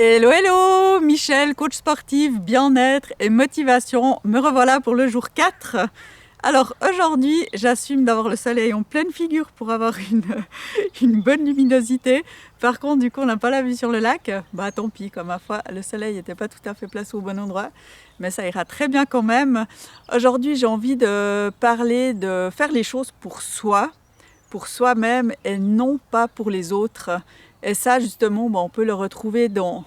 Hello, hello, Michel, coach sportif, bien-être et motivation. Me revoilà pour le jour 4. Alors aujourd'hui, j'assume d'avoir le soleil en pleine figure pour avoir une bonne luminosité. Par contre, du coup, on n'a pas la vue sur le lac. Bah tant pis, comme ma foi, le soleil n'était pas tout à fait placé au bon endroit. Mais ça ira très bien quand même. Aujourd'hui, j'ai envie de parler de faire les choses pour soi-même et non pas pour les autres. Et ça, justement, on peut le retrouver dans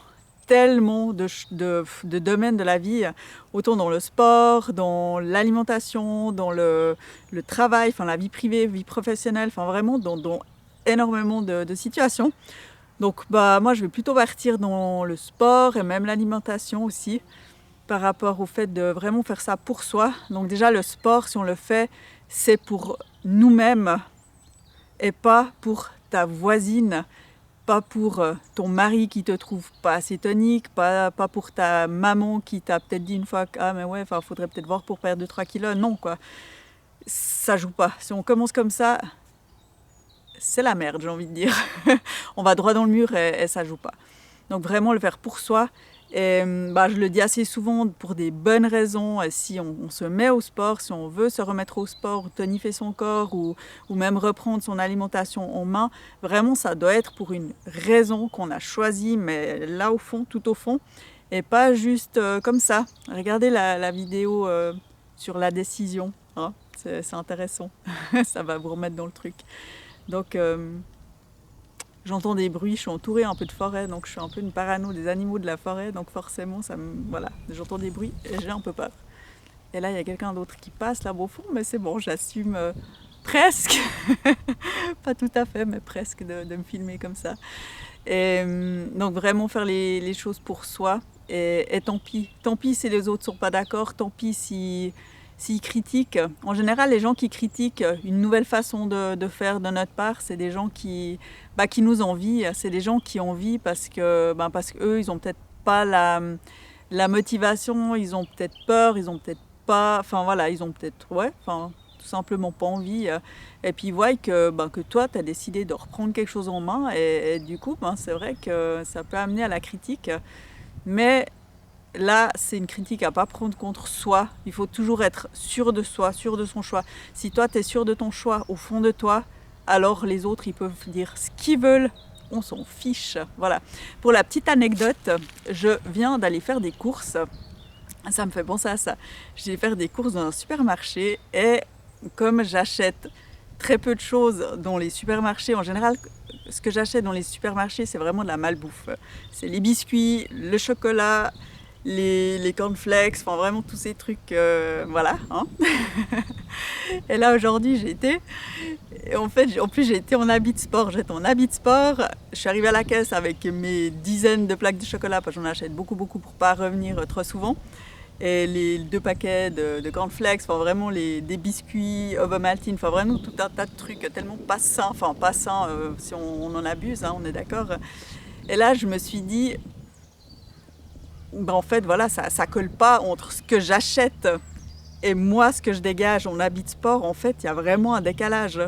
tellement de domaines de la vie, autant dans le sport, dans l'alimentation, dans le travail, enfin la vie privée, vie professionnelle, enfin vraiment dans énormément de situations. Donc moi je vais plutôt partir dans le sport et même l'alimentation aussi, par rapport au fait de vraiment faire ça pour soi. Donc déjà le sport, si on le fait, c'est pour nous-mêmes et pas pour ta voisine, pas pour ton mari qui te trouve pas assez tonique, pas pour ta maman qui t'a peut-être dit une fois que ah mais ouais, enfin faudrait peut-être voir pour perdre 2-3 kilos. Non quoi, ça joue pas. Si on commence comme ça, c'est la merde, j'ai envie de dire. On va droit dans le mur et ça joue pas. Donc vraiment le faire pour soi. Et je le dis assez souvent pour des bonnes raisons. Si on se met au sport, si on veut se remettre au sport, tonifier son corps ou même reprendre son alimentation en main, vraiment ça doit être pour une raison qu'on a choisie, mais là au fond, tout au fond, et pas juste comme ça. Regardez la vidéo sur la décision, hein, c'est intéressant, ça va vous remettre dans le truc. Donc j'entends des bruits, je suis entourée un peu de forêt, donc je suis un peu une parano des animaux de la forêt, donc forcément, voilà, j'entends des bruits et j'ai un peu peur. Et là, il y a quelqu'un d'autre qui passe là au fond, mais c'est bon, j'assume presque, pas tout à fait, mais presque de me filmer comme ça. Et donc vraiment faire les choses pour soi, et tant pis si les autres ne sont pas d'accord, tant pis s'ils critiquent. En général, les gens qui critiquent une nouvelle façon de faire de notre part, c'est des gens qui nous envient. C'est des gens qui envient parce qu'eux, ils ont peut-être pas la motivation, ils ont peut-être peur, ils ont peut-être pas, enfin voilà, ils ont peut-être, tout simplement pas envie. Et puis ils voient que toi, tu as décidé de reprendre quelque chose en main et du coup, c'est vrai que ça peut amener à la critique. Mais là, c'est une critique à pas prendre contre soi. Il faut toujours être sûr de soi, sûr de son choix. Si toi, tu es sûr de ton choix au fond de toi, alors les autres, ils peuvent dire ce qu'ils veulent. On s'en fiche. Voilà. Pour la petite anecdote, je viens d'aller faire des courses. Ça me fait penser à ça. J'ai faire des courses dans un supermarché et comme j'achète très peu de choses dans les supermarchés, en général, ce que j'achète dans les supermarchés, c'est vraiment de la malbouffe. C'est les biscuits, le chocolat, les cornflakes, enfin vraiment tous ces trucs, voilà. Hein. Et là aujourd'hui j'ai été, et en plus j'ai été en habit de sport, j'étais en habit de sport, je suis arrivée à la caisse avec mes dizaines de plaques de chocolat, parce que j'en achète beaucoup pour pas revenir trop souvent, et les 2 paquets de cornflakes, enfin vraiment des biscuits, Ovomaltine, enfin vraiment tout un tas de trucs tellement pas sains, si on en abuse, hein, on est d'accord. Et là je me suis dit, en fait, voilà, ça colle pas entre ce que j'achète et moi, ce que je dégage en habit de sport. En fait, il y a vraiment un décalage.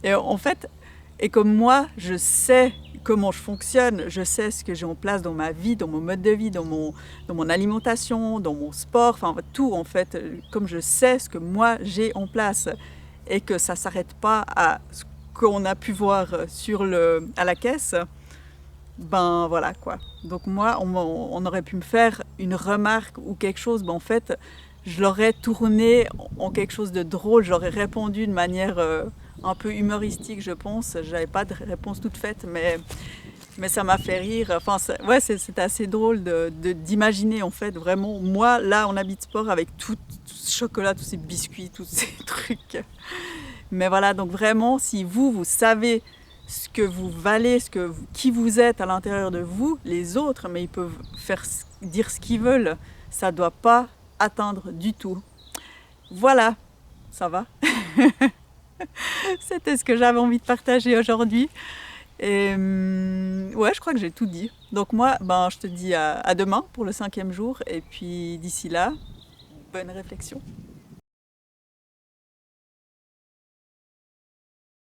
Et en fait, et comme moi, je sais comment je fonctionne, je sais ce que j'ai en place dans ma vie, dans mon mode de vie, dans mon alimentation, dans mon sport, enfin tout en fait, comme je sais ce que moi j'ai en place et que ça s'arrête pas à ce qu'on a pu voir à la caisse. Voilà quoi. Donc moi, on aurait pu me faire une remarque ou quelque chose, en fait, je l'aurais tourné en quelque chose de drôle, j'aurais répondu de manière un peu humoristique, je pense. J'avais pas de réponse toute faite, mais ça m'a fait rire. Enfin, c'était assez drôle d'imaginer, en fait, vraiment, moi, là, en habit de sport, avec tout ce chocolat, tous ces biscuits, tous ces trucs. Mais voilà, donc vraiment, si vous savez ce que vous valez, qui vous êtes à l'intérieur de vous, les autres, mais ils peuvent dire ce qu'ils veulent, ça ne doit pas atteindre du tout. Voilà, ça va. C'était ce que j'avais envie de partager aujourd'hui. Et ouais, je crois que j'ai tout dit. Donc moi, je te dis à demain pour le 5e jour. Et puis d'ici là, bonne réflexion.